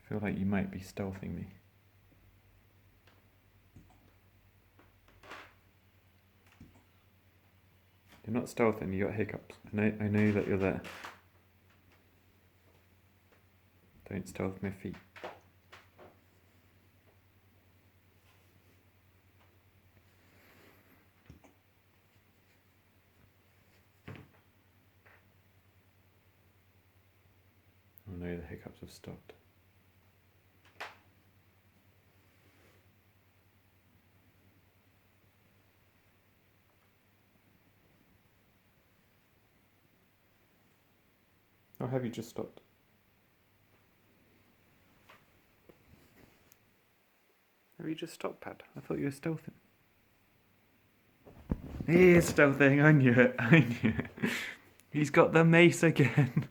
I feel like you might be stealthing me. You're not stealthing, you got hiccups. I know that you're there. Don't stealth my feet. Oh no, the hiccups have stopped. Or have you just stopped? Have you just stopped, Pad? I thought you were stealthing. He is stealthing, I knew it. He's got the mace again.